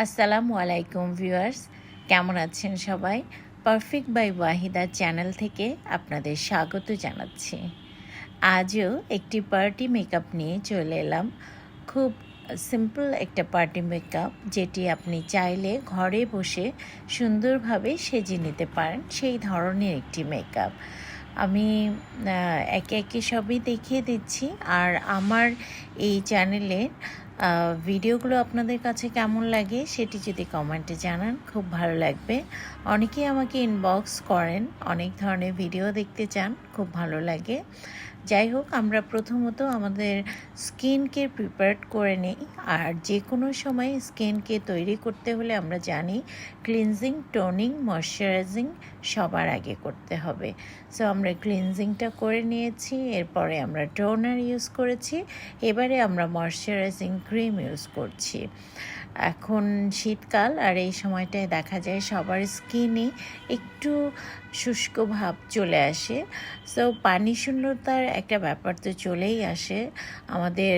আসসালামু আলাইকুম ভিউয়ার্স, কেমন আছেন সবাই? পারফেক্ট বাই ওয়াহিদা চ্যানেল থেকে আপনাদের স্বাগত জানাচ্ছি। আজও একটি পার্টি মেকআপ নিয়ে চলে এলাম। খুব সিম্পল একটা পার্টি মেকআপ, যেটি আপনি চাইলে ঘরে বসে সুন্দরভাবে সেজে নিতে পারেন, সেই ধরনের একটি মেকআপ। আমি একে একে সবই দেখিয়ে দিচ্ছি। আর আমার এই চ্যানেলের ভিডিওগুলো আপনাদের কাছে কেমন লাগে সেটি যদি কমেন্টে জানান, খুব ভালো লাগবে। অনেকেই আমাকে ইনবক্স করেন, অনেক ধরনের ভিডিও দেখতে চান, খুব ভালো লাগে। যাই হোক, আমরা প্রথমত আমাদের স্কিনকে প্রিপেয়ার করে নিই। আর যে কোনো সময় স্কিনকে তৈরি করতে হলে আমরা জানি ক্লিনজিং, টোনিং, ময়শ্চারাইজিং সবার আগে করতে হবে। সো আমরা ক্লিনজিংটা করে নিয়েছি, এরপরে আমরা টোনার ইউজ করেছি, এবারে আমরা ময়শ্চারাইজিং ক্রিম ইউজ করছি। এখন শীতকাল, আর এই সময়টায় দেখা যায় সবার স্কিনে একটু শুষ্ক ভাব চলে আসে। সো পানি শূন্যতার একটা ব্যাপার তো চলেই আসে। আমাদের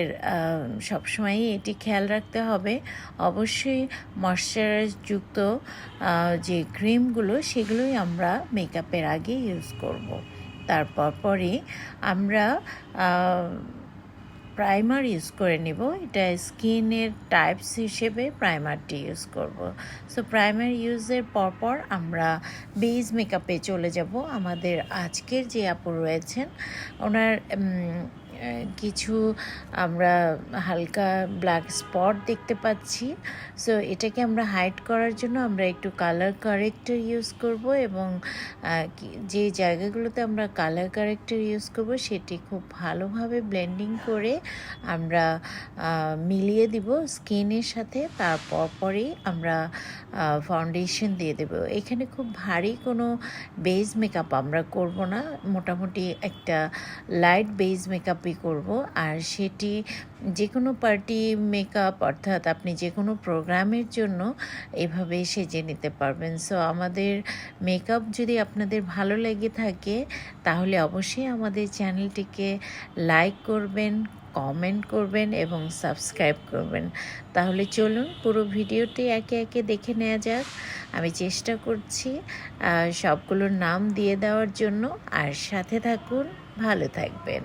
সবসময়ই এটি খেয়াল রাখতে হবে। অবশ্যই ময়শ্চারাইজযুক্ত যে ক্রিমগুলো, সেগুলোই আমরা মেকআপের আগে ইউজ করব। তারপর পরে আমরা প্রাইমার ইউজ করে নেব। এটা স্কিনের টাইপস হিসেবে প্রাইমারটি ইউজ করব। সো প্রাইমার ইউজের পরপর আমরা বেস মেকআপে চলে যাব। আমাদের আজকের যে আপু রয়েছেন, ওনার কিছু আমরা হালকা ব্ল্যাক স্পট দেখতে পাচ্ছি। সো এটাকে আমরা হাইড করার জন্য আমরা একটু কালার কারেক্টর ইউজ করব, এবং যে জায়গাগুলোতে আমরা কালার কারেক্টর ইউজ করব সেটি খুব ভালোভাবে ব্লেন্ডিং করে আমরা মিলিয়ে দিব স্কিনের সাথে। তারপর পরেই আমরা ফাউন্ডেশন দিয়ে দেব। এখানে খুব ভারী কোনো বেস মেকআপ আমরা করব না, মোটামুটি একটা লাইট বেস মেকআপই করব। আর সেটি যে কোনো পার্টি মেকআপ, অর্থাৎ আপনি যে কোনো প্রোগ্রামের জন্য এভাবে সেজে নিতে পারবেন। সো আমাদের মেকআপ যদি আপনাদের ভালো লেগে থাকে, তাহলে অবশ্যই আমাদের চ্যানেলটিকে লাইক করবেন, কমেন্ট করবেন এবং সাবস্ক্রাইব করবেন। তাহলে চলুন পুরো ভিডিওটি একে একে দেখে নেওয়া যাক। আমি চেষ্টা করছি সবগুলোর নাম দিয়ে দেওয়ার জন্য, আর সাথে থাকুন, ভালো থাকবেন।